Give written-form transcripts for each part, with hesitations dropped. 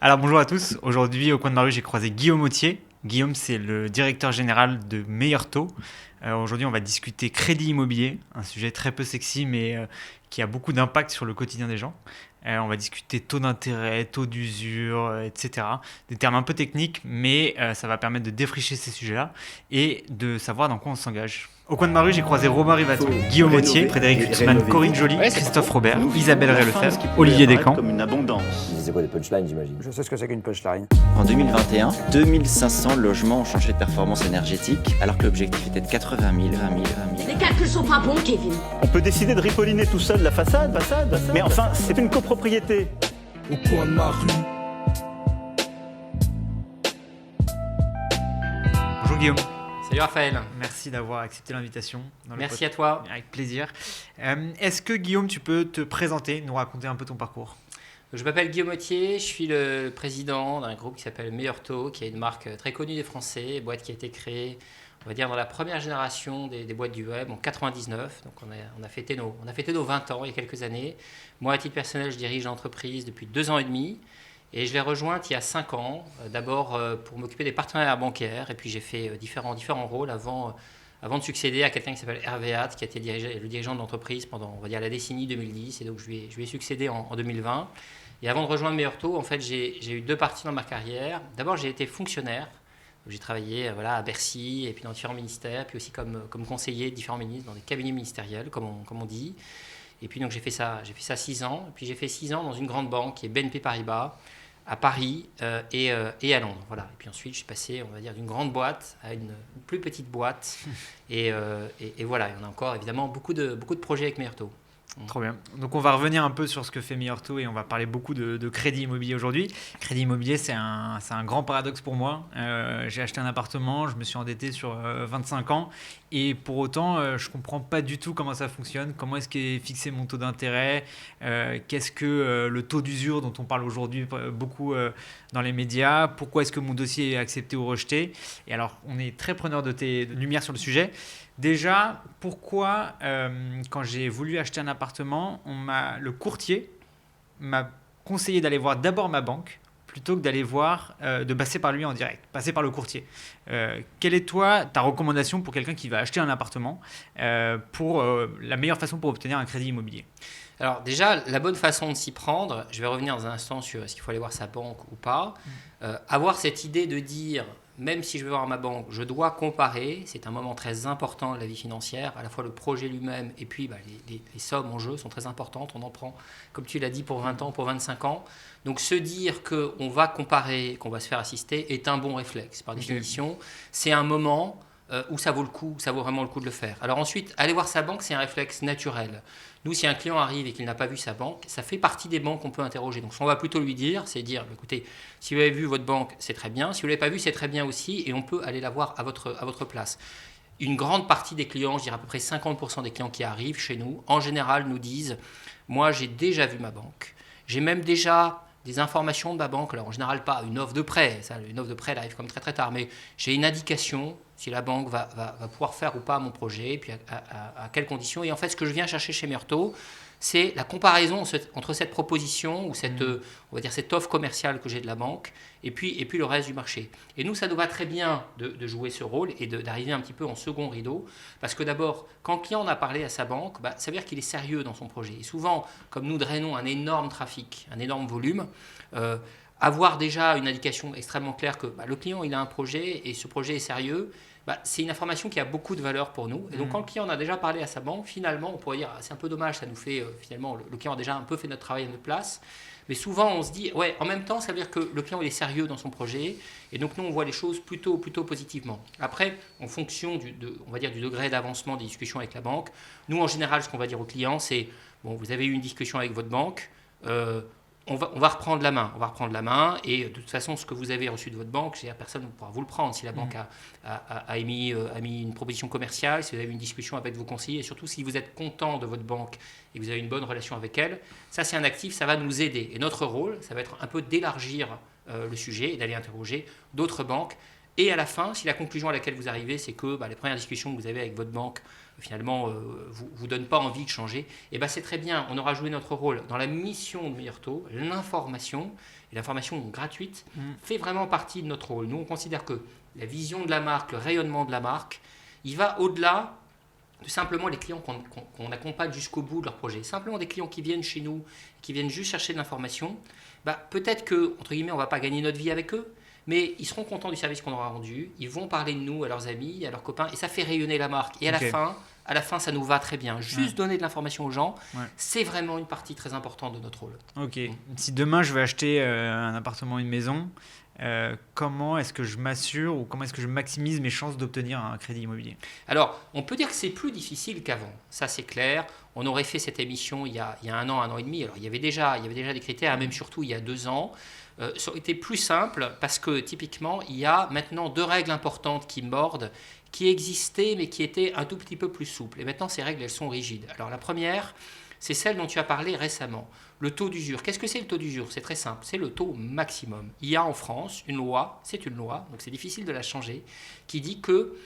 Alors bonjour à tous, aujourd'hui au coin de ma rue j'ai croisé Guillaume Autier. Guillaume c'est le directeur général de Meilleur Taux. Aujourd'hui on va discuter crédit immobilier, un sujet très peu sexy mais qui a beaucoup d'impact sur le quotidien des gens. On va discuter taux d'intérêt, taux d'usure, etc. Des termes un peu techniques mais ça va permettre de défricher ces sujets-là et de savoir dans quoi on s'engage. Au coin de ma rue, j'ai croisé Romain Rivaton, Guillaume Autier, Frédéric Lutzmann, Corinne Joly, Christophe Robert, Isabelle Rellefebvre, Olivier Descamps. Comme une abondance. C'est quoi des punchlines, j'imagine? Je sais ce que c'est qu'une punchline. En 2021, 2500 logements ont changé de performance énergétique, alors que l'objectif était de 80 000. Les calculs sont pas bons, Kevin. On peut décider de ripolliner tout seul la façade. Mais enfin, c'est une copropriété. Au coin de ma rue. Bonjour Guillaume. Salut Raphaël. Merci d'avoir accepté l'invitation. Merci à toi. Avec plaisir. Est-ce que Guillaume, tu peux te présenter, nous raconter un peu ton parcours? Je m'appelle Guillaume Autier, je suis le président d'un groupe qui s'appelle Meilleur Taux, qui est une marque très connue des Français, boîte qui a été créée, on va dire, dans la première génération des boîtes du web, en 99. Donc on a fêté nos 20 ans il y a quelques années. Moi, à titre personnel, je dirige l'entreprise depuis 2 ans et demi. Et je l'ai rejointe il y a 5 ans, d'abord pour m'occuper des partenariats bancaires, et puis j'ai fait différents rôles avant de succéder à quelqu'un qui s'appelle Hervé Hatt, qui a été le dirigeant de l'entreprise pendant, on va dire, la décennie 2010, et donc je lui ai succédé en 2020. Et avant de rejoindre Meilleur Taux, en fait, j'ai eu 2 parties dans ma carrière. D'abord, j'ai été fonctionnaire, donc j'ai travaillé à Bercy, et puis dans différents ministères, puis aussi comme conseiller de différents ministres, dans des cabinets ministériels, comme on dit. Et puis donc j'ai fait ça 6 ans, et puis j'ai fait 6 ans dans une grande banque qui est BNP Paribas, à Paris et à Londres. Voilà. Et puis ensuite, je suis passé, on va dire, d'une grande boîte à une plus petite boîte. Et voilà, il y en a encore évidemment beaucoup de projets avec Meilleur Taux. Trop bien. Donc on va revenir un peu sur ce que fait Meilleur Taux et on va parler beaucoup de crédit immobilier aujourd'hui. Crédit immobilier, c'est un grand paradoxe pour moi. J'ai acheté un appartement, je me suis endetté sur 25 ans et pour autant, je ne comprends pas du tout comment ça fonctionne, comment est-ce qu'est fixé mon taux d'intérêt, qu'est-ce que le taux d'usure dont on parle aujourd'hui beaucoup dans les médias, pourquoi est-ce que mon dossier est accepté ou rejeté. Et alors, on est très preneur de tes lumières sur le sujet. Déjà, pourquoi, quand j'ai voulu acheter un appartement, le courtier m'a conseillé d'aller voir d'abord ma banque plutôt que de passer par lui en direct, passer par le courtier. Quelle est ta recommandation pour quelqu'un qui va acheter un appartement pour la meilleure façon pour obtenir un crédit immobilier? Alors déjà, la bonne façon de s'y prendre, je vais revenir dans un instant sur est-ce qu'il faut aller voir sa banque ou pas. Avoir cette idée de dire, même si je vais voir ma banque, je dois comparer, c'est un moment très important de la vie financière, à la fois le projet lui-même et puis les sommes en jeu sont très importantes, on en prend, comme tu l'as dit, pour 20 ans, pour 25 ans. Donc se dire qu'on va comparer, qu'on va se faire assister est un bon réflexe par définition. C'est un moment où ça vaut vraiment le coup de le faire. Alors ensuite, aller voir sa banque, c'est un réflexe naturel. Nous, si un client arrive et qu'il n'a pas vu sa banque, ça fait partie des banques qu'on peut interroger. Donc, ce qu'on va plutôt lui dire, c'est dire, écoutez, si vous avez vu votre banque, c'est très bien. Si vous ne l'avez pas vu, c'est très bien aussi. Et on peut aller la voir à votre place. Une grande partie des clients, je dirais à peu près 50% des clients qui arrivent chez nous, en général, nous disent, moi, j'ai déjà vu ma banque. J'ai même déjà des informations de ma banque. Alors, en général, pas une offre de prêt. Une offre de prêt, elle arrive comme très, très tard. Mais j'ai une indication si la banque va pouvoir faire ou pas mon projet, puis à quelles conditions. Et en fait, ce que je viens chercher chez Meilleur Taux, c'est la comparaison entre cette proposition ou on va dire cette offre commerciale que j'ai de la banque et puis le reste du marché. Et nous, ça nous va très bien de jouer ce rôle et d'arriver un petit peu en second rideau, parce que d'abord, quand le client en a parlé à sa banque, ça veut dire qu'il est sérieux dans son projet. Et souvent, comme nous drainons un énorme trafic, un énorme volume, avoir déjà une indication extrêmement claire que le client il a un projet et ce projet est sérieux, c'est une information qui a beaucoup de valeur pour nous. Et donc quand le client en a déjà parlé à sa banque, finalement on pourrait dire c'est un peu dommage, ça nous fait finalement le client a déjà un peu fait notre travail à notre place. Mais souvent on se dit ouais, en même temps ça veut dire que le client il est sérieux dans son projet et donc nous on voit les choses plutôt positivement. Après en fonction on va dire du degré d'avancement des discussions avec la banque, nous en général ce qu'on va dire au client c'est bon, vous avez eu une discussion avec votre banque, on va reprendre la main et de toute façon ce que vous avez reçu de votre banque, personne ne pourra vous le prendre. Si la banque a émis une proposition commerciale, si vous avez une discussion avec vos conseillers et surtout si vous êtes content de votre banque et que vous avez une bonne relation avec elle, ça c'est un actif, ça va nous aider. Et notre rôle, ça va être un peu d'élargir le sujet et d'aller interroger d'autres banques Et à la fin, si la conclusion à laquelle vous arrivez, c'est que les premières discussions que vous avez avec votre banque, finalement, vous donnent pas envie de changer, et c'est très bien, on aura joué notre rôle dans la mission de Meilleur Taux. L'information, et l'information gratuite, fait vraiment partie de notre rôle. Nous, on considère que la vision de la marque, le rayonnement de la marque, il va au-delà de simplement les clients qu'on accompagne jusqu'au bout de leur projet. Simplement des clients qui viennent chez nous, qui viennent juste chercher de l'information, peut-être que, entre guillemets, on ne va pas gagner notre vie avec eux, mais ils seront contents du service qu'on aura rendu, ils vont parler de nous à leurs amis, à leurs copains, et ça fait rayonner la marque. Et à la fin, ça nous va très bien. Juste donner de l'information aux gens, c'est vraiment une partie très importante de notre rôle. Ok. Si demain je veux acheter un appartement, une maison, comment est-ce que je m'assure ou comment est-ce que je maximise mes chances d'obtenir un crédit immobilier? Alors, on peut dire que c'est plus difficile qu'avant. Ça, c'est clair. On aurait fait cette émission il y a 1 an et demi. Alors, il y avait déjà des critères, même surtout il y a 2 ans. Ça aurait été plus simple parce que typiquement, il y a maintenant 2 règles importantes qui mordent, qui existaient mais qui étaient un tout petit peu plus souples. Et maintenant, ces règles, elles sont rigides. Alors, la première, c'est celle dont tu as parlé récemment, le taux d'usure. Qu'est-ce que c'est le taux d'usure? C'est très simple, c'est le taux maximum. Il y a en France une loi, c'est une loi, donc c'est difficile de la changer, qui dit que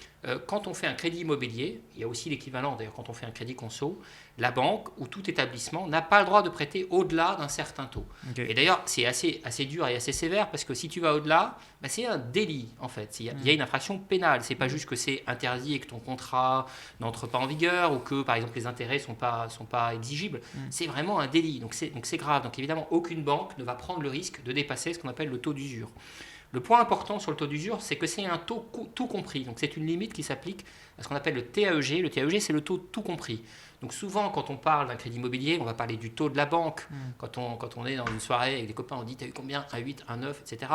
quand on fait un crédit immobilier, il y a aussi l'équivalent d'ailleurs quand on fait un crédit conso, la banque ou tout établissement n'a pas le droit de prêter au-delà d'un certain taux. Et d'ailleurs, c'est assez dur et assez sévère parce que si tu vas au-delà, c'est un délit en fait. Il y a une infraction pénale. C'est pas juste que c'est interdit et que ton contrat n'entre pas en vigueur ou que par exemple les intérêts sont pas exigibles. C'est vraiment un délit. Donc c'est grave. Donc évidemment, aucune banque ne va prendre le risque de dépasser ce qu'on appelle le taux d'usure. Le point important sur le taux d'usure, c'est que c'est un taux tout compris. Donc c'est une limite qui s'applique à ce qu'on appelle le TAEG. Le TAEG, c'est le taux tout compris. Donc souvent, quand on parle d'un crédit immobilier, on va parler du taux de la banque. Quand on est dans une soirée avec des copains, on dit « t'as eu combien ? Un 8, un 9, etc. »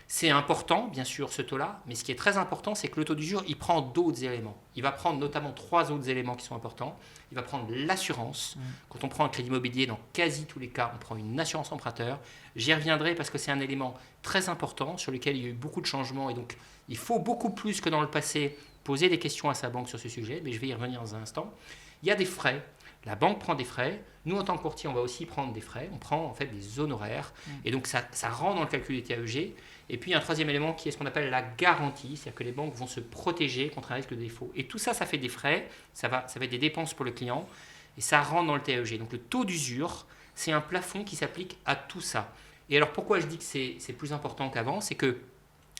C'est important, bien sûr, ce taux-là. Mais ce qui est très important, c'est que le taux d'usure, il prend d'autres éléments. Il va prendre notamment 3 autres éléments qui sont importants. Il va prendre l'assurance. Quand on prend un crédit immobilier, dans quasi tous les cas, on prend une assurance emprunteur. J'y reviendrai parce que c'est un élément très important sur lequel il y a eu beaucoup de changements. Et donc, il faut beaucoup plus que dans le passé poser des questions à sa banque sur ce sujet. Mais je vais y revenir dans un instant. Il y a des frais. La banque prend des frais. Nous, en tant que courtier, on va aussi prendre des frais. On prend en fait des honoraires. Et donc, ça rentre dans le calcul des TAEG. Et puis, un troisième élément qui est ce qu'on appelle la garantie. C'est-à-dire que les banques vont se protéger contre un risque de défaut. Et tout ça, ça fait des frais. Ça va être des dépenses pour le client. Et ça rentre dans le TAEG. Donc, le taux d'usure, c'est un plafond qui s'applique à tout ça. Et alors, pourquoi je dis que c'est plus important qu'avant? C'est que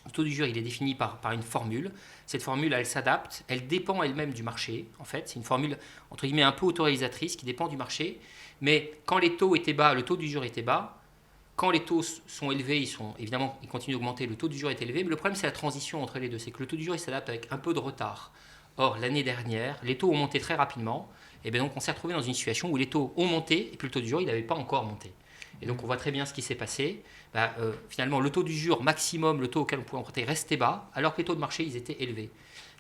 le taux d'usure, il est défini par une formule. Cette formule, elle s'adapte, elle dépend elle-même du marché. En fait, c'est une formule, entre guillemets, un peu autorisatrice qui dépend du marché. Mais quand les taux étaient bas, le taux d'usure était bas. Quand les taux sont élevés, ils continuent d'augmenter, le taux d'usure est élevé. Mais le problème, c'est la transition entre les deux. C'est que le taux d'usure, il s'adapte avec un peu de retard. Or, l'année dernière, les taux ont monté très rapidement. Et bien donc, on s'est retrouvé dans une situation où les taux ont monté et puis le taux d'usure, il n'avait pas encore monté. Et donc, on voit très bien ce qui s'est passé. Finalement, le taux d'usure maximum, le taux auquel on pouvait emprunter, restait bas, alors que les taux de marché, ils étaient élevés.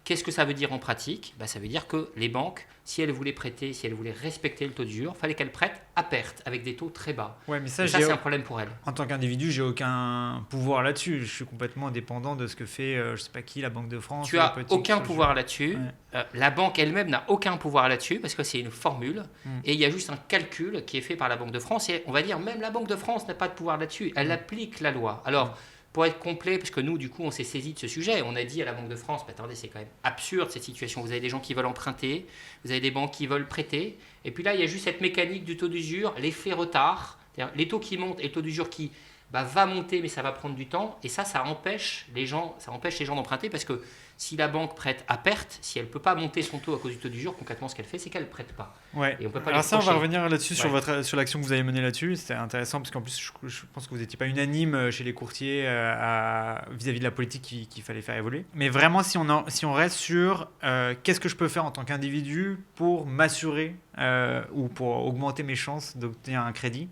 Qu'est-ce que ça veut dire en pratique? Ça veut dire que les banques, si elles voulaient prêter, si elles voulaient respecter le taux d'usure, il fallait qu'elles prêtent à perte, avec des taux très bas. Ouais, mais ça, c'est un problème pour elles. En tant qu'individu, j'ai aucun pouvoir là-dessus. Je suis complètement dépendant de ce que fait, je sais pas qui, la Banque de France. Tu n'as aucun pouvoir là-dessus. Ouais. La banque elle-même n'a aucun pouvoir là-dessus, parce que c'est une formule. Et il y a juste un calcul qui est fait par la Banque de France. Et on va dire, même la Banque de France n'a pas de pouvoir là-dessus. Elle applique la loi. Alors, pour être complet, parce que nous, du coup, on s'est saisi de ce sujet. On a dit à la Banque de France, attendez, c'est quand même absurde cette situation. Vous avez des gens qui veulent emprunter, vous avez des banques qui veulent prêter. Et puis là, il y a juste cette mécanique du taux d'usure, l'effet retard. C'est-à-dire les taux qui montent et le taux d'usure qui va monter, mais ça va prendre du temps. Et ça empêche les gens d'emprunter parce que si la banque prête à perte, si elle ne peut pas monter son taux à cause du taux d'usure, concrètement, ce qu'elle fait, c'est qu'elle ne prête pas. Ouais. Et on peut pas alors ça, on va revenir là-dessus sur l'action que vous avez menée là-dessus. C'était intéressant parce qu'en plus, je pense que vous n'étiez pas unanime chez les courtiers vis-à-vis de la politique qu'il fallait faire évoluer. Mais vraiment, si on reste sur qu'est-ce que je peux faire en tant qu'individu pour m'assurer ou pour augmenter mes chances d'obtenir un crédit.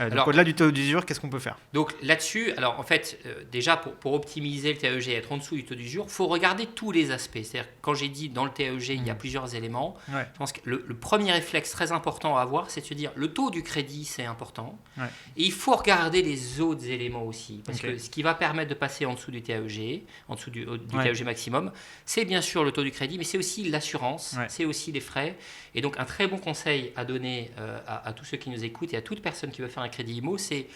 Donc au-delà du taux d'usure, qu'est-ce qu'on peut faire? Donc là-dessus, alors en fait, déjà pour optimiser le TAEG et être en dessous du taux d'usure, il faut regarder tous les aspects. C'est-à-dire quand j'ai dit dans le TAEG, il y a plusieurs éléments. Ouais. Je pense que le premier réflexe très important à avoir, c'est de se dire le taux du crédit, c'est important. Ouais. Et il faut regarder les autres éléments aussi. Parce que ce qui va permettre de passer en dessous du TAEG, en dessous du TAEG maximum, c'est bien sûr le taux du crédit, mais c'est aussi l'assurance, c'est aussi les frais. Et donc un très bon conseil à donner à tous ceux qui nous écoutent et à toute personne qui veut faire un crédit IMO, c'est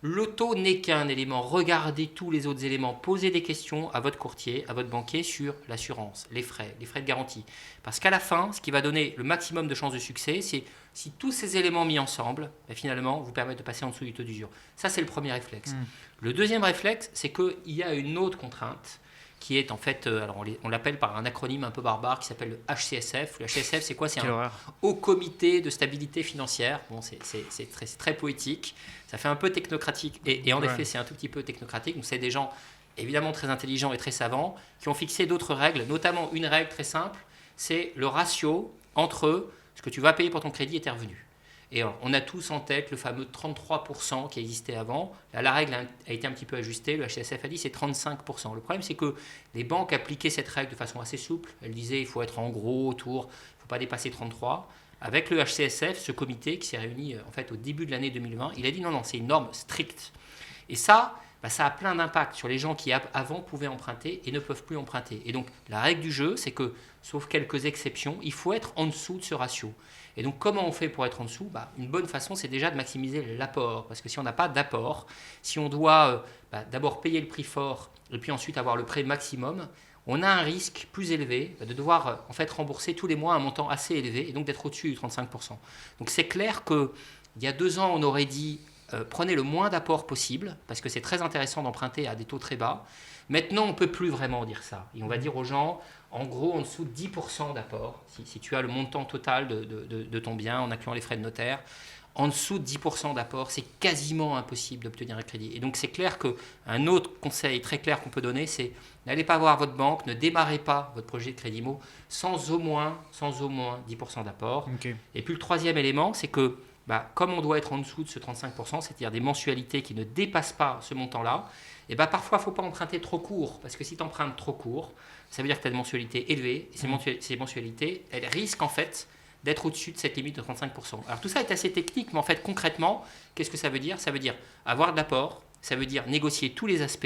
Le taux n'est qu'un élément. Regardez tous les autres éléments. Posez des questions à votre courtier, à votre banquier sur l'assurance, les frais de garantie. Parce qu'à la fin, ce qui va donner le maximum de chances de succès, c'est si tous ces éléments mis ensemble, finalement, vous permettent de passer en dessous du taux d'usure. Ça, c'est le premier réflexe. Le deuxième réflexe, c'est qu'il y a une autre contrainte qui est en fait, alors on l'appelle par un acronyme un peu barbare qui s'appelle le HCSF. Le HCSF, c'est quoi? C'est un Haut Comité de Stabilité Financière. Bon, c'est très poétique, ça fait un peu technocratique, et en effet, c'est un tout petit peu technocratique. Donc, c'est des gens évidemment très intelligents et très savants qui ont fixé d'autres règles, notamment une règle très simple, c'est le ratio entre ce que tu vas payer pour ton crédit et tes revenus. Et on a tous en tête le fameux 33% qui existait avant. Là, la règle a été un petit peu ajustée. Le HCSF a dit c'est 35%. Le problème, c'est que les banques appliquaient cette règle de façon assez souple. Elles disaient il faut être en gros autour, il ne faut pas dépasser 33. Avec le HCSF, ce comité qui s'est réuni en fait au début de l'année 2020, il a dit non, c'est une norme stricte. Et ça a plein d'impacts sur les gens qui avant pouvaient emprunter et ne peuvent plus emprunter. Et donc la règle du jeu, c'est que, sauf quelques exceptions, il faut être en dessous de ce ratio. Et donc, comment on fait pour être en dessous? Une bonne façon, c'est déjà de maximiser l'apport. Parce que si on n'a pas d'apport, si on doit d'abord payer le prix fort et puis ensuite avoir le prêt maximum, on a un risque plus élevé de devoir en fait rembourser tous les mois un montant assez élevé et donc d'être au-dessus du 35%. Donc, c'est clair qu'il y a 2 ans, on aurait dit prenez le moins d'apport possible parce que c'est très intéressant d'emprunter à des taux très bas. Maintenant, on ne peut plus vraiment dire ça. Et on va dire aux gens, en gros, en dessous de 10% d'apport, si tu as le montant total de ton bien, en incluant les frais de notaire, en dessous de 10% d'apport, c'est quasiment impossible d'obtenir un crédit. Et donc, c'est clair qu'un autre conseil très clair qu'on peut donner, c'est n'allez pas voir votre banque, ne démarrez pas votre projet de crédit IMO sans au moins 10% d'apport. Okay. Et puis, le troisième élément, c'est que comme on doit être en dessous de ce 35%, c'est-à-dire des mensualités qui ne dépassent pas ce montant-là, et parfois, il ne faut pas emprunter trop court, parce que si tu empruntes trop court, ça veut dire que tu as des mensualités élevées, et ces mensualités, elles risquent en fait d'être au-dessus de cette limite de 35%. Alors tout ça est assez technique, mais en fait concrètement, qu'est-ce que ça veut dire? Ça veut dire avoir de l'apport, ça veut dire négocier tous les aspects,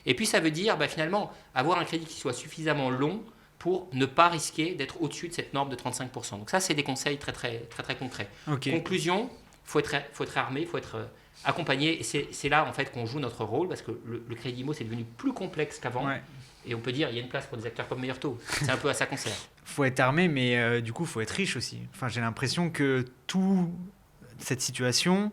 et puis ça veut dire finalement avoir un crédit qui soit suffisamment long pour ne pas risquer d'être au-dessus de cette norme de 35%. Donc ça, c'est des conseils très concrets. Okay. Conclusion, faut être armé, il faut être accompagné, et c'est là en fait qu'on joue notre rôle, parce que le crédit IMO, c'est devenu plus complexe qu'avant. Ouais. Et on peut dire il y a une place pour des acteurs comme Meilleur Taux. C'est un peu à ça qu'on sert. Faut être armé, mais du coup, faut être riche aussi. Enfin, j'ai l'impression que toute cette situation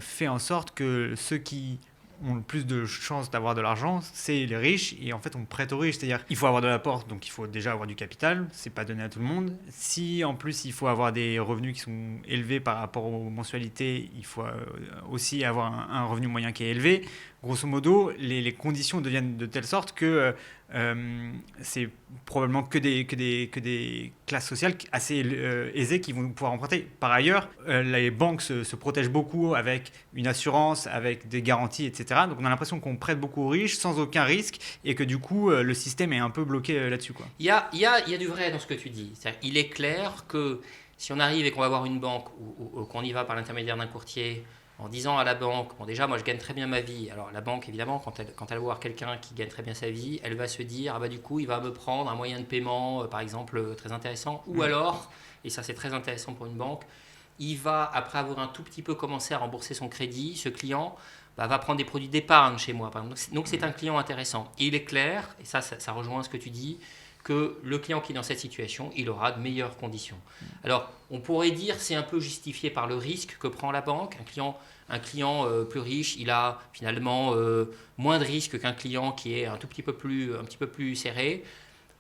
fait en sorte que ceux qui ont le plus de chances d'avoir de l'argent, c'est les riches, et en fait on prête aux riches, c'est-à-dire il faut avoir de l'apport, donc il faut déjà avoir du capital, c'est pas donné à tout le monde. Si en plus il faut avoir des revenus qui sont élevés par rapport aux mensualités, il faut aussi avoir un revenu moyen qui est élevé. Grosso modo, les conditions deviennent de telle sorte que c'est probablement que des classes sociales assez aisées qui vont pouvoir emprunter. Par ailleurs, les banques se protègent beaucoup avec une assurance, avec des garanties, etc. Donc on a l'impression qu'on prête beaucoup aux riches sans aucun risque, et que du coup le système est un peu bloqué là-dessus, quoi. Il y a du vrai dans ce que tu dis. Il est clair que si on arrive et qu'on va voir une banque ou qu'on y va par l'intermédiaire d'un courtier, en disant à la banque, bon déjà moi je gagne très bien ma vie. Alors la banque évidemment quand elle va voir quelqu'un qui gagne très bien sa vie, elle va se dire du coup il va me prendre un moyen de paiement par exemple très intéressant, ou alors, et ça c'est très intéressant pour une banque, il va, après avoir un tout petit peu commencé à rembourser son crédit, ce client va prendre des produits d'épargne chez moi par exemple. Donc c'est un client intéressant. Et il est clair, et ça rejoint ce que tu dis, que le client qui est dans cette situation, il aura de meilleures conditions. Alors, on pourrait dire c'est un peu justifié par le risque que prend la banque. Un client plus riche, il a finalement moins de risque qu'un client qui est un petit peu plus serré.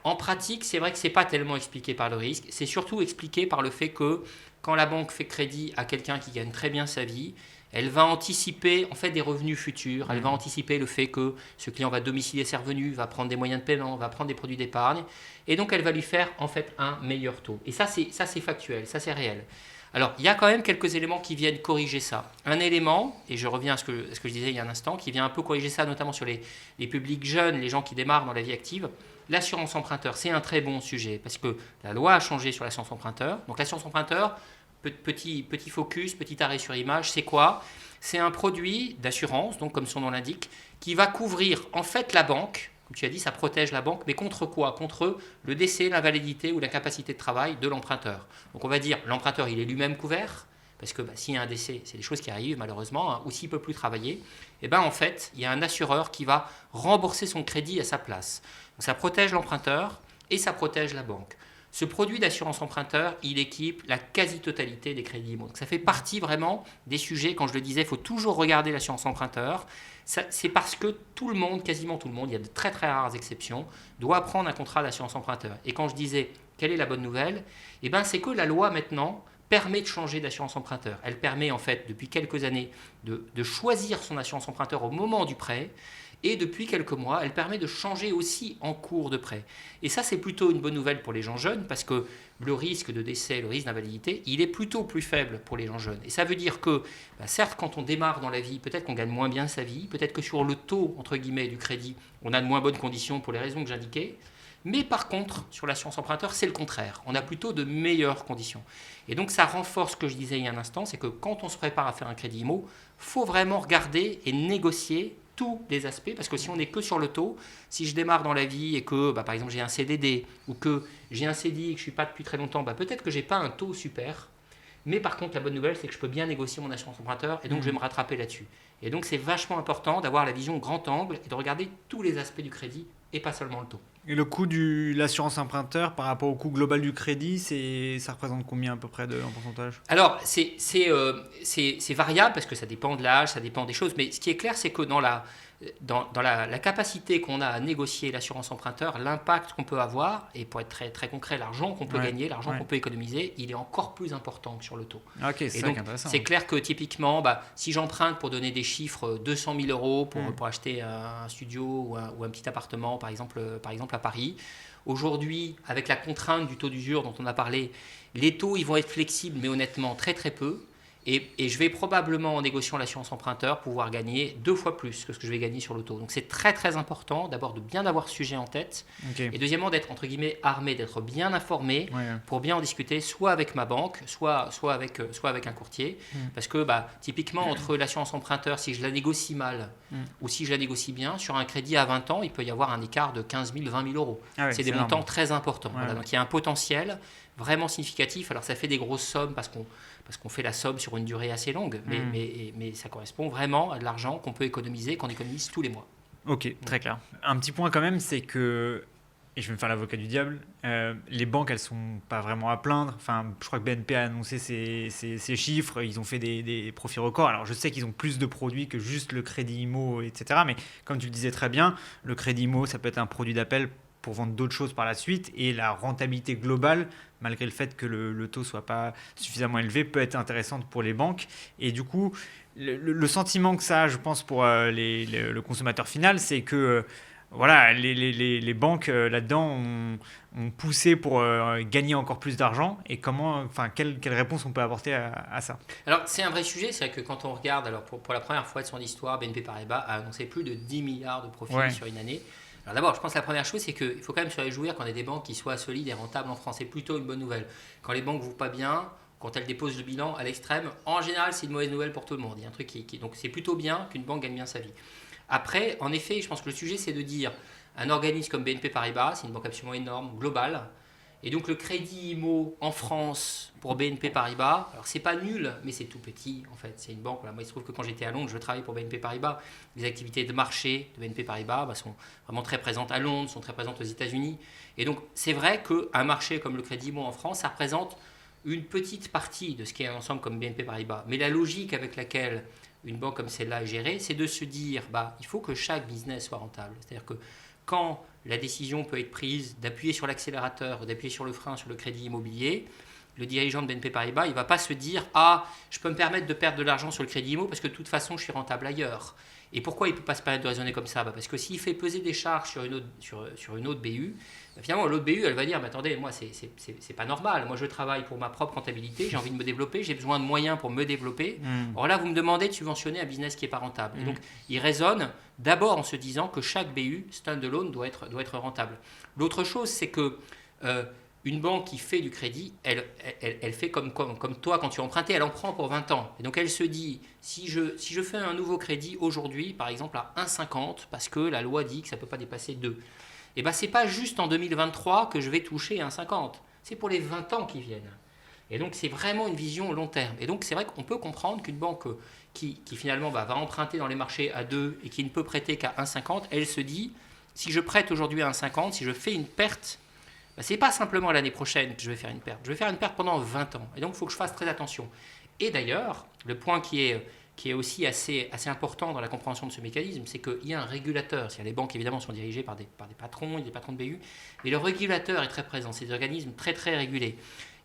En pratique, c'est vrai que ce n'est pas tellement expliqué par le risque. C'est surtout expliqué par le fait que quand la banque fait crédit à quelqu'un qui gagne très bien sa vie, elle va anticiper en fait des revenus futurs, elle va anticiper le fait que ce client va domicilier ses revenus, va prendre des moyens de paiement, va prendre des produits d'épargne, et donc elle va lui faire en fait un meilleur taux. Et ça c'est factuel, ça c'est réel. Alors il y a quand même quelques éléments qui viennent corriger ça. Un élément, et je reviens à ce que je disais il y a un instant, qui vient un peu corriger ça, notamment sur les publics jeunes, les gens qui démarrent dans la vie active. L'assurance emprunteur, c'est un très bon sujet, parce que la loi a changé sur l'assurance emprunteur. Donc l'assurance emprunteur, petit focus, petit arrêt sur image, c'est quoi? C'est un produit d'assurance, donc comme son nom l'indique, qui va couvrir en fait la banque. Comme tu as dit, ça protège la banque, mais contre quoi? Contre le décès, l'invalidité ou l'incapacité de travail de l'emprunteur. Donc on va dire, l'emprunteur, il est lui-même couvert, parce que s'il y a un décès, c'est des choses qui arrivent malheureusement, hein, ou s'il ne peut plus travailler, et ben en fait, il y a un assureur qui va rembourser son crédit à sa place. Donc ça protège l'emprunteur et ça protège la banque. Ce produit d'assurance emprunteur, il équipe la quasi-totalité des crédits IMO. Donc ça fait partie vraiment des sujets, quand je le disais, il faut toujours regarder l'assurance emprunteur. C'est parce que tout le monde, quasiment tout le monde, il y a de très très rares exceptions, doit prendre un contrat d'assurance emprunteur. Et quand je disais, quelle est la bonne nouvelle ? Eh ben, c'est que la loi maintenant permet de changer d'assurance emprunteur. Elle permet en fait, depuis quelques années, de choisir son assurance emprunteur au moment du prêt. Et depuis quelques mois, elle permet de changer aussi en cours de prêt. Et ça, c'est plutôt une bonne nouvelle pour les gens jeunes parce que le risque de décès, le risque d'invalidité, il est plutôt plus faible pour les gens jeunes. Et ça veut dire que, certes, quand on démarre dans la vie, peut-être qu'on gagne moins bien sa vie, peut-être que sur le taux, entre guillemets, du crédit, on a de moins bonnes conditions pour les raisons que j'indiquais. Mais par contre, sur l'assurance emprunteur, c'est le contraire. On a plutôt de meilleures conditions. Et donc, ça renforce ce que je disais il y a un instant, c'est que quand on se prépare à faire un crédit IMO, il faut vraiment regarder et négocier tous les aspects, parce que si on n'est que sur le taux, si je démarre dans la vie et que, par exemple, j'ai un CDD ou que j'ai un CDI et que je ne suis pas depuis très longtemps, peut-être que je n'ai pas un taux super, mais par contre, la bonne nouvelle, c'est que je peux bien négocier mon assurance emprunteur et donc je vais me rattraper là-dessus. Et donc, c'est vachement important d'avoir la vision grand angle et de regarder tous les aspects du crédit et pas seulement le taux. Et le coût de l'assurance emprunteur par rapport au coût global du crédit, ça représente combien à peu près en pourcentage ? Alors, c'est variable parce que ça dépend de l'âge, ça dépend des choses. Mais ce qui est clair, c'est que dans la capacité qu'on a à négocier l'assurance emprunteur, l'impact qu'on peut avoir, et pour être très, très concret, l'argent qu'on peut gagner, l'argent qu'on peut économiser, il est encore plus important que sur le taux. Ok, c'est ça qui est intéressant. C'est clair que typiquement, si j'emprunte pour donner des chiffres, 200 000 euros pour acheter un studio ou un petit appartement, par exemple à Paris, aujourd'hui, avec la contrainte du taux d'usure dont on a parlé, les taux ils vont être flexibles, mais honnêtement très très peu. Et je vais probablement, en négociant l'assurance emprunteur, pouvoir gagner 2 fois plus que ce que je vais gagner sur le taux. Donc c'est très très important d'abord de bien avoir ce sujet en tête. Okay. Et deuxièmement, d'être entre guillemets armé, d'être bien informé pour bien en discuter, soit avec ma banque, soit avec un courtier. Parce que typiquement, entre l'assurance emprunteur, si je la négocie mal ou si je la négocie bien, sur un crédit à 20 ans, il peut y avoir un écart de 15 000, 20 000 euros. C'est des montants très importants. Voilà. Donc il y a un potentiel vraiment significatif. Alors ça fait des grosses sommes parce qu'on fait la somme sur une durée assez longue, mais ça correspond vraiment à de l'argent qu'on peut économiser, qu'on économise tous les mois. Ok, très clair. Un petit point quand même, c'est que, et je vais me faire l'avocat du diable, les banques, elles ne sont pas vraiment à plaindre. Enfin, je crois que BNP a annoncé ces chiffres, ils ont fait des profits records. Alors je sais qu'ils ont plus de produits que juste le crédit IMO, etc. Mais comme tu le disais très bien, le crédit IMO, ça peut être un produit d'appel pour vendre d'autres choses par la suite, et la rentabilité globale, malgré le fait que le taux soit pas suffisamment élevé, peut être intéressante pour les banques. Et du coup, le sentiment que ça a, je pense, pour le consommateur final, c'est que les banques là-dedans ont poussé pour gagner encore plus d'argent. Et quelle réponse on peut apporter à ça ? Alors c'est un vrai sujet, c'est vrai que quand on regarde, alors pour la première fois de son histoire, BNP Paribas a annoncé plus de 10 milliards de profits sur une année. Alors d'abord, je pense que la première chose, c'est qu'il faut quand même se réjouir qu'on ait des banques qui soient solides et rentables en France. C'est plutôt une bonne nouvelle. Quand les banques ne vont pas bien, quand elles déposent le bilan à l'extrême, en général, c'est une mauvaise nouvelle pour tout le monde. Il y a un truc donc c'est plutôt bien qu'une banque gagne bien sa vie. Après, en effet, je pense que le sujet, c'est de dire un organisme comme BNP Paribas, c'est une banque absolument énorme, globale. Et donc le crédit IMO en France pour BNP Paribas, alors c'est pas nul, mais c'est tout petit en fait. C'est une banque. Moi, il se trouve que quand j'étais à Londres, je travaillais pour BNP Paribas. Les activités de marché de BNP Paribas sont vraiment très présentes à Londres, sont très présentes aux États-Unis. Et donc c'est vrai qu'un marché comme le crédit IMO en France, ça représente une petite partie de ce qu'est un ensemble comme BNP Paribas. Mais la logique avec laquelle une banque comme celle-là est gérée, c'est de se dire, il faut que chaque business soit rentable. C'est-à-dire que quand la décision peut être prise d'appuyer sur l'accélérateur, d'appuyer sur le frein sur le crédit immobilier, le dirigeant de BNP Paribas, il ne va pas se dire « Ah, je peux me permettre de perdre de l'argent sur le crédit immo parce que de toute façon, je suis rentable ailleurs ». Et pourquoi il ne peut pas se permettre de raisonner comme ça ? Parce que s'il fait peser des charges sur une autre BU, finalement, l'autre BU, elle va dire « Mais attendez, moi, c'est pas normal. Moi, je travaille pour ma propre rentabilité, j'ai envie de me développer, j'ai besoin de moyens pour me développer. Or là, vous me demandez de subventionner un business qui n'est pas rentable. » Et donc, il raisonne d'abord en se disant que chaque BU, stand-alone, doit être rentable. L'autre chose, c'est que une banque qui fait du crédit, elle fait comme toi quand tu as emprunté, elle en prend pour 20 ans. Et donc elle se dit, si je fais un nouveau crédit aujourd'hui, par exemple à 1,50, parce que la loi dit que ça ne peut pas dépasser 2, et ce n'est pas juste en 2023 que je vais toucher 1,50, c'est pour les 20 ans qui viennent. Et donc, c'est vraiment une vision long terme. Et donc, c'est vrai qu'on peut comprendre qu'une banque qui finalement va emprunter dans les marchés à 2 et qui ne peut prêter qu'à 1,50, elle se dit, si je prête aujourd'hui à 1,50, si je fais une perte, ce n'est pas simplement l'année prochaine que je vais faire une perte. Je vais faire une perte pendant 20 ans. Et donc, il faut que je fasse très attention. Et d'ailleurs, le point qui est aussi assez important dans la compréhension de ce mécanisme, c'est qu'il y a un régulateur. Les banques, évidemment, sont dirigées par des patrons, il y a des patrons de BU, mais le régulateur est très présent. C'est des organismes très, très régulés.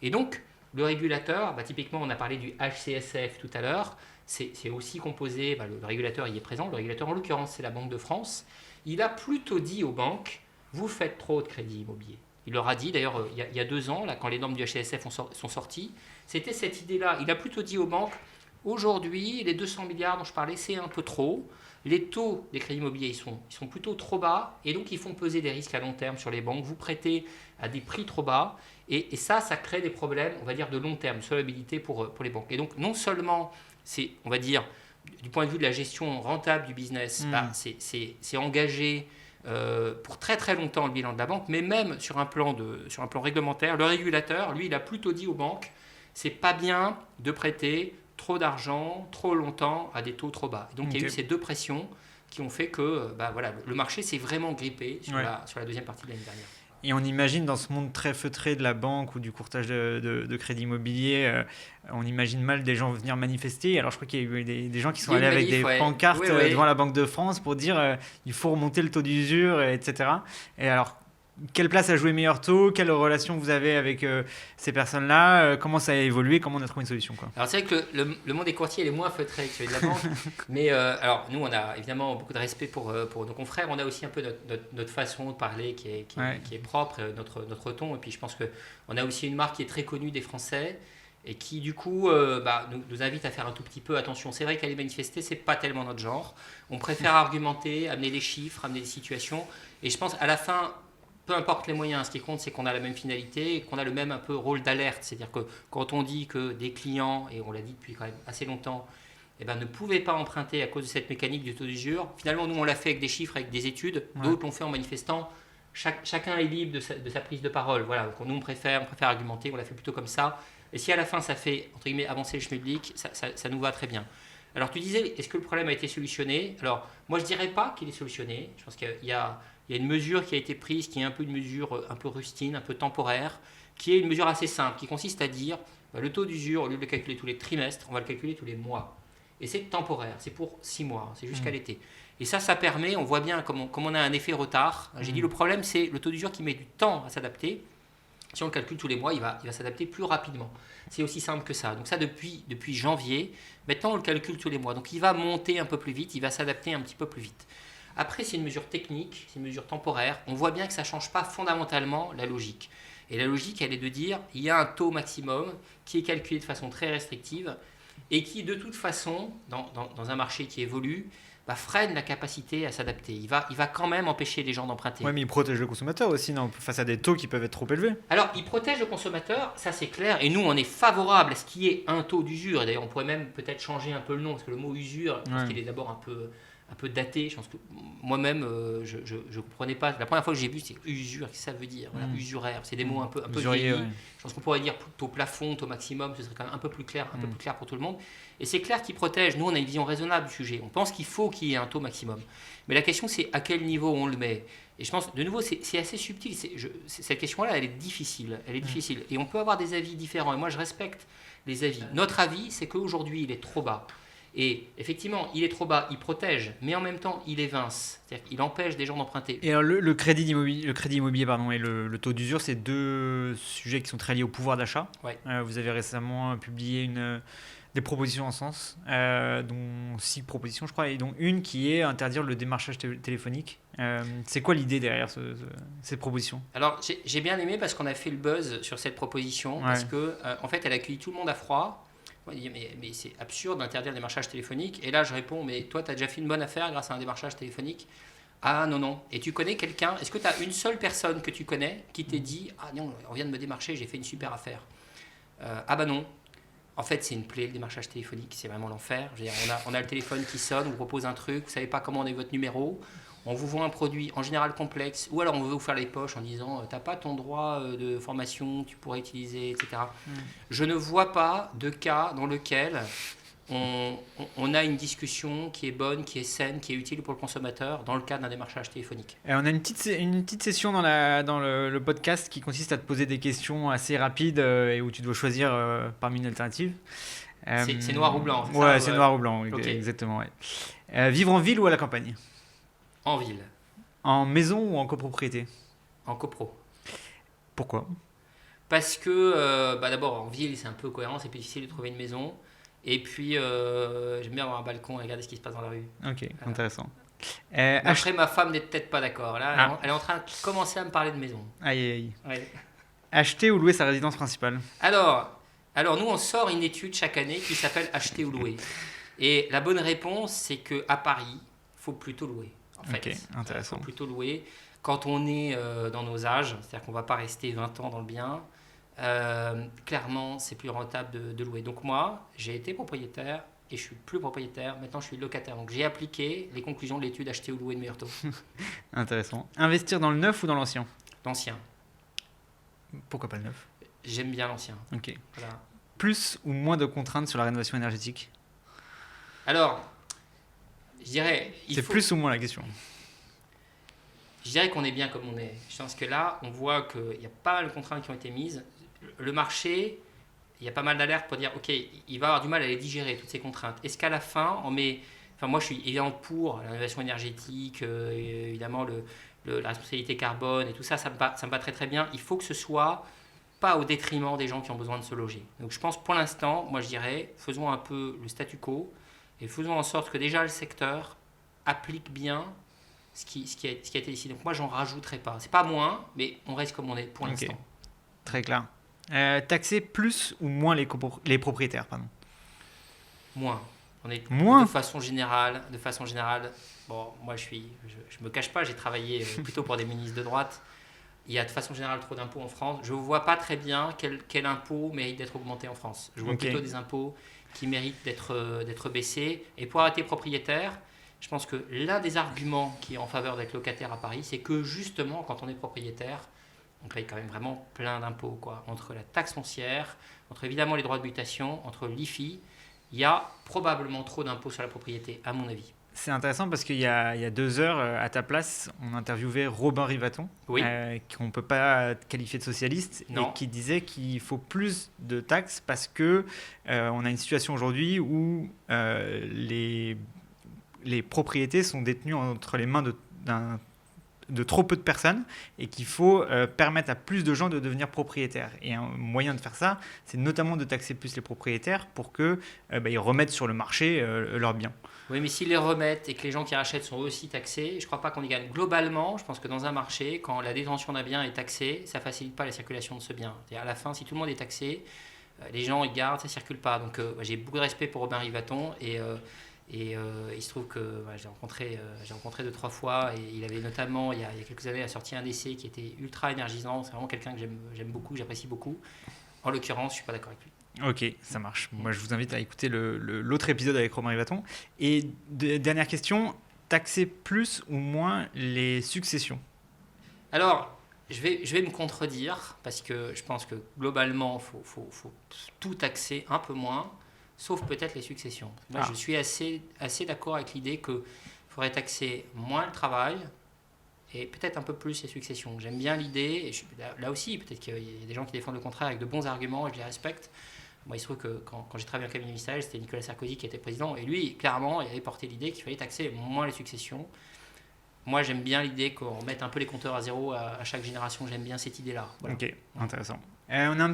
Et donc, le régulateur, typiquement, on a parlé du HCSF tout à l'heure, c'est aussi composé, le régulateur y est présent, le régulateur en l'occurrence c'est la Banque de France, il a plutôt dit aux banques, vous faites trop de crédit immobilier. Il leur a dit, d'ailleurs il y a 2 ans, là, quand les normes du HCSF sont sorties, c'était cette idée-là, il a plutôt dit aux banques, aujourd'hui les 200 milliards dont je parlais c'est un peu trop, les taux des crédits immobiliers ils sont plutôt trop bas et donc ils font peser des risques à long terme sur les banques, vous prêtez à des prix trop bas et ça crée des problèmes, on va dire de long terme, de solvabilité pour les banques. Et donc non seulement c'est, on va dire, du point de vue de la gestion rentable du business, c'est engagé pour très très longtemps le bilan de la banque, mais même sur un plan réglementaire, le régulateur, lui, il a plutôt dit aux banques, c'est pas bien de prêter trop d'argent, trop longtemps, à des taux trop bas. Et donc il y a eu ces 2 pressions qui ont fait que le marché s'est vraiment grippé sur la deuxième partie de l'année dernière. Et on imagine dans ce monde très feutré de la banque ou du courtage de crédit immobilier, on imagine mal des gens venir manifester. Alors je crois qu'il y a eu des gens qui sont allés avec des pancartes devant la Banque de France pour dire il faut remonter le taux d'usure, etc. Et alors, quelle place a joué Meilleur Taux? Quelle relation vous avez avec ces personnes-là? Comment ça a évolué? Comment on a trouvé une solution, quoi? Alors c'est vrai que le monde des courtiers est moins feutré que celui de la banque. Mais alors nous, on a évidemment beaucoup de respect pour nos confrères. On a aussi un peu notre façon de parler qui est propre, notre ton. Et puis je pense qu'on a aussi une marque qui est très connue des Français et qui du coup nous invite à faire un tout petit peu attention. C'est vrai qu'aller manifester, c'est pas tellement notre genre. On préfère argumenter, amener des chiffres, amener des situations. Et je pense à la fin, peu importe les moyens, ce qui compte, c'est qu'on a la même finalité et qu'on a le même un peu rôle d'alerte. C'est-à-dire que quand on dit que des clients, et on l'a dit depuis quand même assez longtemps, ne pouvaient pas emprunter à cause de cette mécanique du taux d'usure, finalement, nous, on l'a fait avec des chiffres, avec des études. D'autres l'ont fait en manifestant. Chacun est libre de sa prise de parole. Voilà. Donc, nous, on préfère argumenter. On l'a fait plutôt comme ça. Et si à la fin, ça fait, entre guillemets, avancer le schmilblick, ça nous va très bien. Alors, tu disais, est-ce que le problème a été solutionné? Alors, moi, je ne dirais pas qu'il est solutionné. Je pense qu'il y a une mesure qui a été prise, qui est un peu une mesure un peu rustine, un peu temporaire, qui est une mesure assez simple, qui consiste à dire le taux d'usure, au lieu de le calculer tous les trimestres, on va le calculer tous les mois. Et c'est temporaire, c'est pour 6 mois, c'est jusqu'à l'été. Et ça permet, on voit bien comme on a un effet retard. J'ai dit le problème, c'est le taux d'usure qui met du temps à s'adapter. Si on le calcule tous les mois, il va s'adapter plus rapidement. C'est aussi simple que ça. Donc ça, depuis janvier, maintenant on le calcule tous les mois. Donc il va monter un peu plus vite, il va s'adapter un petit peu plus vite. Après, c'est une mesure technique, c'est une mesure temporaire. On voit bien que ça ne change pas fondamentalement la logique. Et la logique, elle est de dire il y a un taux maximum qui est calculé de façon très restrictive et qui, de toute façon, dans un marché qui évolue, freine la capacité à s'adapter. Il va quand même empêcher les gens d'emprunter. Oui, mais il protège le consommateur aussi, non, face à des taux qui peuvent être trop élevés. Alors, il protège le consommateur, ça c'est clair, et nous on est favorable à ce qu'il y ait un taux d'usure. Et d'ailleurs, on pourrait même peut-être changer un peu le nom, parce que le mot usure, parce qu'il est d'abord un peu daté. Je pense que moi-même, je ne comprenais pas. La première fois que j'ai vu, c'est usure, qu'est-ce que ça veut dire? Voilà, usuraire, c'est des mots un peu vieillis. Ouais. Je pense qu'on pourrait dire taux plafond, taux maximum, ce serait quand même un peu plus clair, peu plus clair pour tout le monde. Et c'est clair qu'il protège. Nous, on a une vision raisonnable du sujet. On pense qu'il faut qu'il y ait un taux maximum. Mais la question, c'est à quel niveau on le met. Et je pense, de nouveau, c'est assez subtil. Cette question-là, elle est difficile. Et on peut avoir des avis différents. Et moi, je respecte les avis. Notre avis, c'est qu'aujourd'hui, il est trop bas. Et effectivement, il est trop bas, il protège, mais en même temps, il évince. C'est-à-dire qu'il empêche des gens d'emprunter. Et alors, le crédit immobilier et le taux d'usure, c'est 2 sujets qui sont très liés au pouvoir d'achat. Ouais. Vous avez récemment publié des propositions en ce sens, dont 6 propositions, je crois, et dont une qui est interdire le démarchage téléphonique. C'est quoi l'idée derrière cette proposition? Alors, j'ai bien aimé parce qu'on a fait le buzz sur cette proposition, parce que en fait, elle accueille tout le monde à froid. On dit, mais c'est absurde d'interdire le démarchage téléphonique. Et là, je réponds, mais toi, tu as déjà fait une bonne affaire grâce à un démarchage téléphonique? Ah non. Et tu connais quelqu'un? Est-ce que tu as une seule personne que tu connais qui t'ait dit, ah non, on vient de me démarcher, j'ai fait une super affaire? Ah bah non. En fait, c'est une plaie, le démarchage téléphonique, c'est vraiment l'enfer. Je veux dire, on a le téléphone qui sonne, on vous propose un truc, vous ne savez pas comment on a eu votre numéro, on vous vend un produit en général complexe, ou alors on veut vous faire les poches en disant t'as pas ton droit de formation, tu pourrais utiliser, etc. Je ne vois pas de cas dans lequel on a une discussion qui est bonne, qui est saine, qui est utile pour le consommateur dans le cadre d'un démarchage téléphonique. Et on a une petite session dans le podcast qui consiste à te poser des questions assez rapides et où tu dois choisir parmi une alternative. C'est noir ou blanc, c'est Ouais, ça, c'est ouais. noir ou blanc, Ok. exactement. Ouais. Vivre en ville ou à la campagne? En ville, En maison ou en copropriété? en copro. Pourquoi? Parce que d'abord en ville c'est un peu cohérent, c'est plus difficile de trouver une maison. Et puis j'aime bien avoir un balcon et regarder ce qui se passe dans la rue. Ok, Voilà. intéressant. Mais après ma femme n'est peut-être pas d'accord. Là, Ah. elle est en train de commencer à me parler de maison. Aïe, aïe, aïe. Ouais. Acheter ou louer sa résidence principale? Alors nous on sort une étude chaque année qui s'appelle acheter ou louer. Et la bonne réponse c'est que à Paris, il faut plutôt louer. En fait, Ok, intéressant. il faut plutôt louer. Quand on est dans nos âges, c'est-à-dire qu'on ne va pas rester 20 ans dans le bien, clairement, c'est plus rentable de louer. Donc moi, j'ai été propriétaire et je suis plus propriétaire. Maintenant, je suis locataire. Donc j'ai appliqué les conclusions de l'étude acheter ou louer de meilleur taux. Intéressant. Investir dans le neuf ou dans l'ancien? L'ancien. Pourquoi pas le neuf? J'aime bien l'ancien. Ok. Voilà. Plus ou moins de contraintes sur la rénovation énergétique? Alors, je dirais... C'est plus ou moins la question. Je dirais qu'on est bien comme on est. Je pense que là, on voit qu'il y a pas mal de contraintes qui ont été mises. Le marché, il y a pas mal d'alertes pour dire, OK, il va avoir du mal à les digérer, toutes ces contraintes. Est-ce qu'à la fin, on met... Enfin, moi, je suis évidemment pour la rénovation énergétique, évidemment, la responsabilité carbone et tout ça, ça me va très très bien. Il faut que ce soit pas au détriment des gens qui ont besoin de se loger. Donc, je pense, pour l'instant, moi, je dirais, faisons un peu le statu quo et faisons en sorte que déjà le secteur applique bien ce qui a été décidé. Donc moi, j'en rajouterai pas. C'est pas moins, mais on reste comme on est pour Ok. l'instant. Très clair. Taxer plus ou moins les propriétaires, pardon. Moins. On est Moins de façon générale. Bon, moi, je me cache pas. J'ai travaillé plutôt pour des ministres de droite. Il y a de façon générale trop d'impôts en France. Je ne vois pas très bien quel impôt mérite d'être augmenté en France. Je vois Ok. plutôt des impôts qui méritent d'être baissés. Et pour arrêter propriétaire, je pense que l'un des arguments qui est en faveur d'être locataire à Paris, c'est que justement, quand on est propriétaire, on paye quand même vraiment plein d'impôts, quoi. Entre la taxe foncière, entre évidemment les droits de mutation, entre l'IFI, il y a probablement trop d'impôts sur la propriété, à mon avis. C'est intéressant parce qu'il y a 2 heures, à ta place, on interviewait Robin Rivaton, Oui. qu'on ne peut pas qualifier de socialiste, Non. et qui disait qu'il faut plus de taxes parce que on a une situation aujourd'hui où les propriétés sont détenues entre les mains de trop peu de personnes et qu'il faut permettre à plus de gens de devenir propriétaires. Et un moyen de faire ça, c'est notamment de taxer plus les propriétaires pour qu'ils remettent sur le marché leurs biens. Oui, mais s'ils les remettent et que les gens qui rachètent sont aussi taxés, je ne crois pas qu'on y gagne. Globalement, je pense que dans un marché, quand la détention d'un bien est taxée, ça ne facilite pas la circulation de ce bien. C'est-à-dire, à la fin, si tout le monde est taxé, les gens ils gardent, ça ne circule pas. Donc j'ai beaucoup de respect pour Robin Rivaton et il se trouve que j'ai rencontré 2-3 fois et il avait notamment, il y a quelques années, sorti un essai qui était ultra énergisant. C'est vraiment quelqu'un que j'aime beaucoup, j'apprécie beaucoup. En l'occurrence, je ne suis pas d'accord avec lui. Ok, ça marche. Moi, je vous invite à écouter l'autre épisode avec Robin Rivaton. Et dernière question, taxer plus ou moins les successions? Alors, je vais me contredire parce que je pense que globalement, il faut tout taxer un peu moins, sauf peut-être les successions. Moi, je suis assez d'accord avec l'idée qu'il faudrait taxer moins le travail et peut-être un peu plus les successions. J'aime bien l'idée, et là aussi, peut-être qu'il y a des gens qui défendent le contraire avec de bons arguments et je les respecte. Moi, il se trouve que quand j'ai travaillé en cabinet ministériel, c'était Nicolas Sarkozy qui était président et lui, clairement, il avait porté l'idée qu'il fallait taxer moins les successions. Moi, j'aime bien l'idée qu'on mette un peu les compteurs à zéro à chaque génération. J'aime bien cette idée-là. Voilà. Ok, intéressant. On a un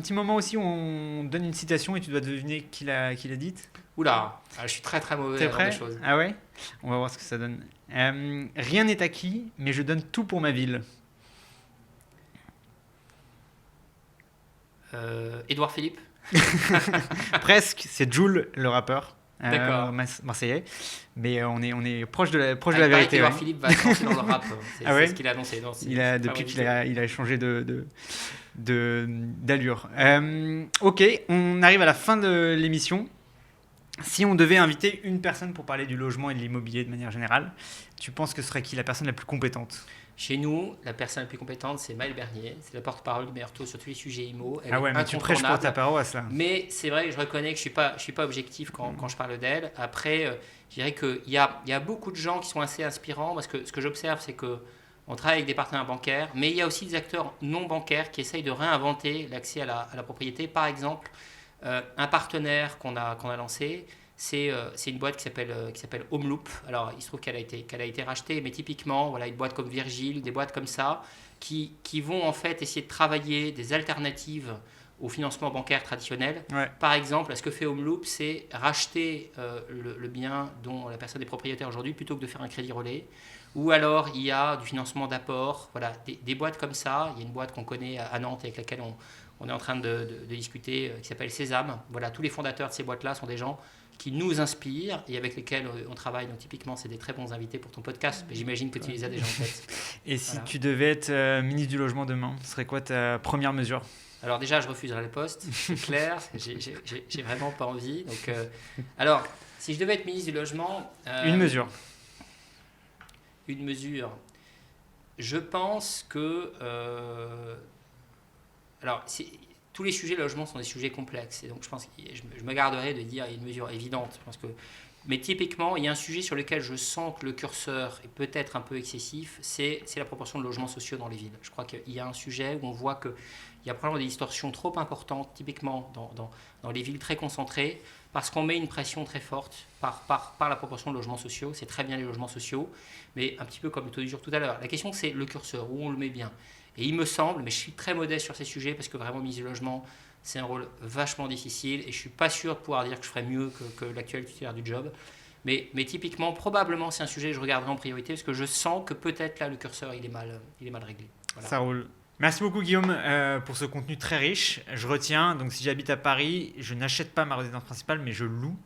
petit moment aussi où on donne une citation et tu dois deviner qui l'a dite. Oula, je suis très très mauvais T'es à prêt? des choses. Ah ouais? On va voir ce que ça donne. Rien n'est acquis, mais je donne tout pour ma ville. Édouard Philippe. Presque, c'est Jul, le rappeur. D'accord. Marseillais. Mais on est proche de la Il paraît vérité. qu'Édouard Ouais. Philippe va se lancer dans le rap. C'est Ah ouais? ce qu'il a annoncé. Non, Depuis qu'il a changé d'allure. Ok, on arrive à la fin de l'émission. Si on devait inviter une personne pour parler du logement et de l'immobilier de manière générale, tu penses que ce serait qui la personne la plus compétente? Chez nous, la personne la plus compétente, c'est Maëlle Bernier. C'est la porte-parole du Meilleur Taux sur tous les sujets IMO. Elle Ah ouais, est mais tu prêches pour ta incontournable. paroisse là. Mais c'est vrai que je reconnais que je suis pas objectif quand je parle d'elle. Après, je dirais qu'il y a beaucoup de gens qui sont assez inspirants parce que ce que j'observe, c'est que on travaille avec des partenaires bancaires, mais il y a aussi des acteurs non bancaires qui essayent de réinventer l'accès à la propriété. Par exemple, un partenaire qu'on a lancé, c'est une boîte qui s'appelle Homeloop. Alors, il se trouve qu'elle a été rachetée, mais typiquement, voilà, une boîte comme Virgile, des boîtes comme ça, qui vont en fait essayer de travailler des alternatives au financement bancaire traditionnel. Ouais. Par exemple, ce que fait Homeloop, c'est racheter le bien dont la personne est propriétaire aujourd'hui plutôt que de faire un crédit relais. Ou alors, il y a du financement d'apport. Voilà, des boîtes comme ça. Il y a une boîte qu'on connaît à Nantes avec laquelle on est en train de discuter qui s'appelle Sésame. Voilà, tous les fondateurs de ces boîtes-là sont des gens qui nous inspirent et avec lesquels on travaille. Donc typiquement, c'est des très bons invités pour ton podcast. Mais j'imagine que tu les as déjà en tête. Et si Voilà. tu devais être ministre du logement demain, ce serait quoi ta première mesure? Alors déjà, je refuserai le poste, c'est clair. J'ai vraiment pas envie. Donc, alors, si je devais être ministre du logement... Une mesure. Une mesure. Je pense que... alors, tous les sujets logement sont des sujets complexes. Et donc, je pense que je me garderai de dire une mesure évidente. Je pense que, mais typiquement, il y a un sujet sur lequel je sens que le curseur est peut-être un peu excessif, c'est la proportion de logements sociaux dans les villes. Je crois qu'il y a un sujet où on voit qu'il y a probablement des distorsions trop importantes, typiquement dans les villes très concentrées, parce qu'on met une pression très forte par la proportion de logements sociaux. C'est très bien les logements sociaux, mais un petit peu comme le taux d'usure tout à l'heure. La question, c'est le curseur, où on le met bien. Et il me semble, mais je suis très modeste sur ces sujets, parce que vraiment, ministre du Logement, c'est un rôle vachement difficile, et je ne suis pas sûr de pouvoir dire que je ferais mieux que l'actuel titulaire du job. Mais typiquement, probablement, c'est un sujet que je regarderai en priorité, parce que je sens que peut-être là, le curseur, il est mal réglé. Voilà. Ça roule. Merci beaucoup Guillaume pour ce contenu très riche. Je retiens, donc si j'habite à Paris, je n'achète pas ma résidence principale, mais je loue.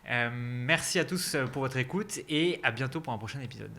Merci à tous pour votre écoute et à bientôt pour un prochain épisode.